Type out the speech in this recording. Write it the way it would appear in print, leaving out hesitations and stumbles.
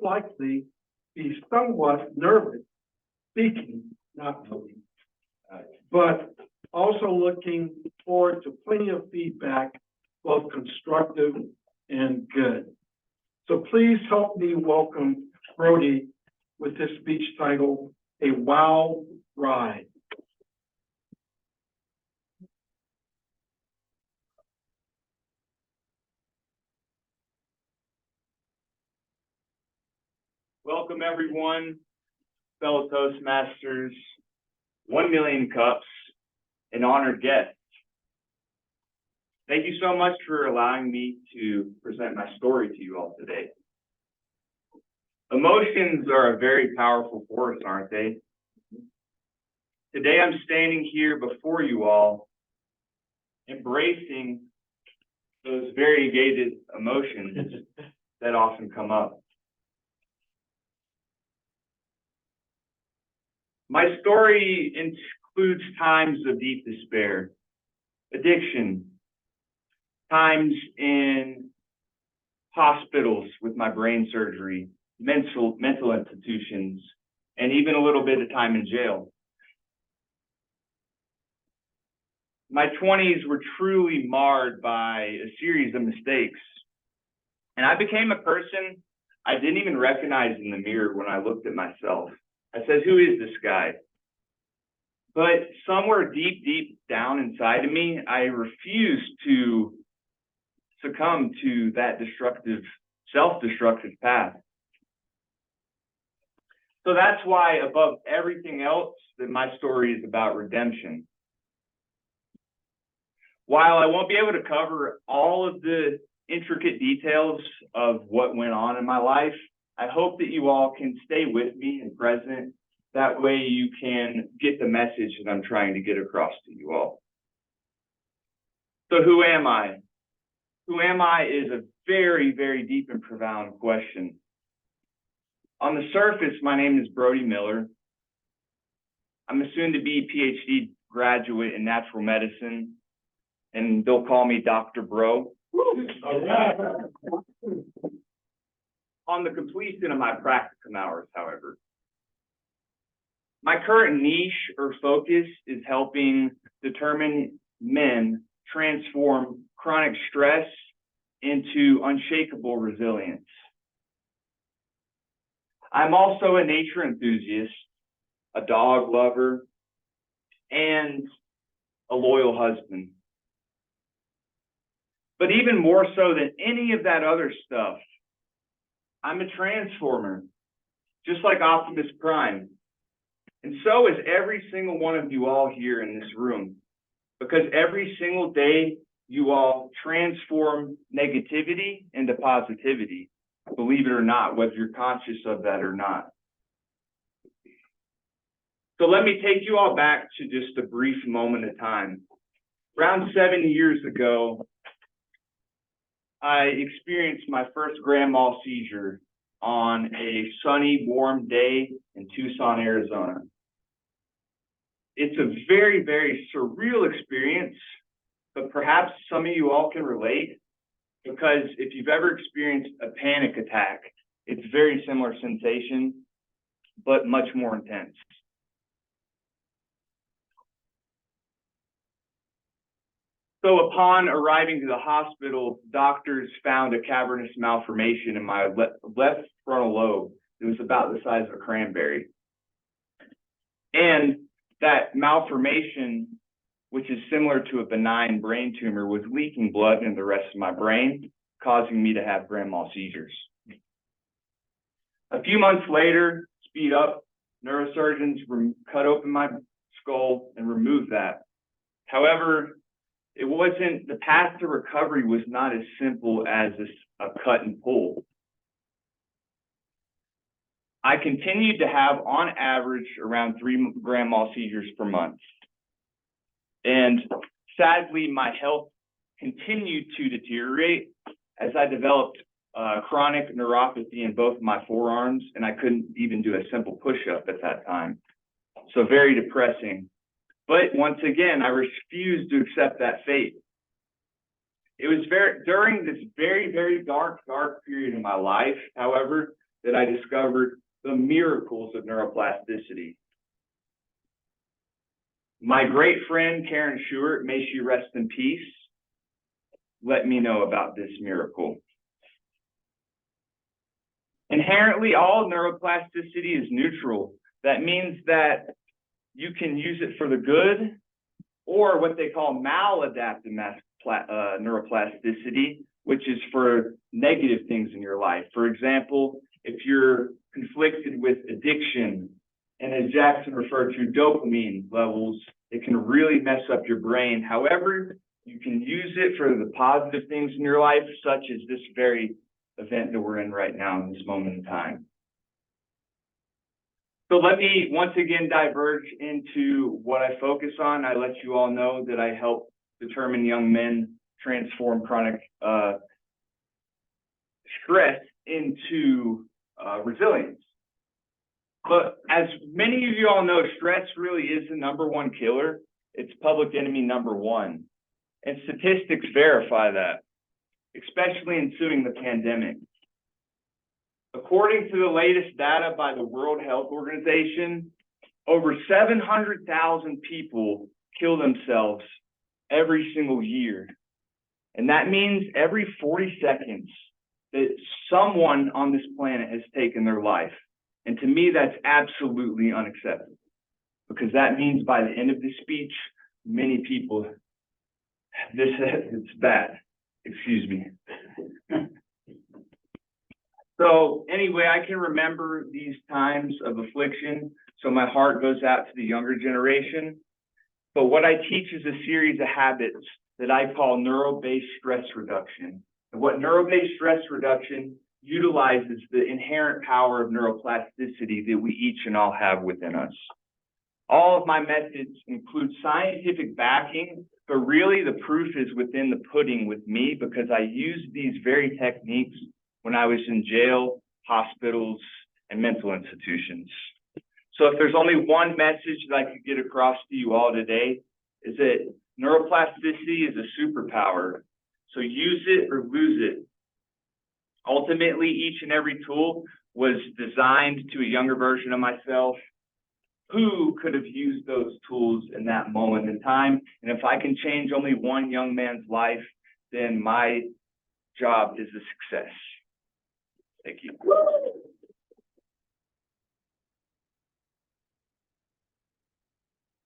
likely be somewhat nervous speaking, not moving, but also looking forward to plenty of feedback, both constructive and good. So please help me welcome Brody with his speech titled, A Wow Ride. Welcome, everyone, fellow Toastmasters, 1 million cups, and honored guests. Thank you so much for allowing me to present my story to you all today. Emotions are a very powerful force, aren't they? Today I'm standing here before you all, embracing those variegated emotions that often come up. My story includes times of deep despair, addiction, times in hospitals with my brain surgery, mental institutions, and even a little bit of time in jail. My 20s were truly marred by a series of mistakes, and I became a person I didn't even recognize in the mirror when I looked at myself. I said, who is this guy? But somewhere deep, deep down inside of me, I refused to succumb to that destructive, self-destructive path. So that's why, above everything else, that my story is about redemption. While I won't be able to cover all of the intricate details of what went on in my life, I hope that you all can stay with me and present. That way you can get the message that I'm trying to get across to you all. So who am I? Who am I is a very, very deep and profound question. On the surface, my name is Brody Miller. I'm a soon-to-be PhD graduate in natural medicine, and they'll call me Dr. Bro. On the completion of my practicum hours, however. My current niche or focus is helping determined men transform chronic stress into unshakable resilience. I'm also a nature enthusiast, a dog lover, and a loyal husband. But even more so than any of that other stuff, I'm a transformer, just like Optimus Prime. And so is every single one of you all here in this room, because every single day you all transform negativity into positivity, believe it or not, whether you're conscious of that or not. So let me take you all back to just a brief moment of time. Around 7 years ago, I experienced my first grand mal seizure on a sunny, warm day in Tucson, Arizona. It's a very, very surreal experience, but perhaps some of you all can relate, because if you've ever experienced a panic attack, it's a very similar sensation, but much more intense. So upon arriving to the hospital, doctors found a cavernous malformation in my left frontal lobe. It was about the size of a cranberry. And that malformation, which is similar to a benign brain tumor, was leaking blood into the rest of my brain, causing me to have grand mal seizures. A few months later, speed up, neurosurgeons cut open my skull and removed that. However, the path to recovery was not as simple as a cut and pull. I continued to have, on average, around 3 grand mal seizures per month. And sadly, my health continued to deteriorate as I developed chronic neuropathy in both my forearms, and I couldn't even do a simple push-up at that time. So very depressing. But once again, I refused to accept that fate. It was during this very, very dark period in my life, however, that I discovered the miracles of neuroplasticity. My great friend, Karen Stewart, may she rest in peace, let me know about this miracle. Inherently, all neuroplasticity is neutral. That means that you can use it for the good, or what they call maladaptive neuroplasticity, which is for negative things in your life. For example, if you're conflicted with addiction, and as Jackson referred to, dopamine levels, it can really mess up your brain. However, you can use it for the positive things in your life, such as this very event that we're in right now in this moment in time. So let me once again diverge into what I focus on. I let you all know that I help determined young men transform chronic stress into resilience. But as many of you all know, stress really is the #1 killer. It's public enemy #1. And statistics verify that, especially ensuing the pandemic. According to the latest data by the World Health Organization, over 700,000 people kill themselves every single year. And that means every 40 seconds that someone on this planet has taken their life. And to me, that's absolutely unacceptable, because that means by the end of this speech, many people, it's bad, excuse me. So anyway, I can remember these times of affliction, so my heart goes out to the younger generation. But what I teach is a series of habits that I call neuro-based stress reduction. And what neuro-based stress reduction utilizes the inherent power of neuroplasticity that we each and all have within us. All of my methods include scientific backing, but really the proof is within the pudding with me, because I used these very techniques when I was in jail, hospitals, and mental institutions. So if there's only one message that I could get across to you all today, is that neuroplasticity is a superpower. So use it or lose it. Ultimately, each and every tool was designed to a younger version of myself who could have used those tools in that moment in time. And if I can change only one young man's life, then my job is a success. Thank you.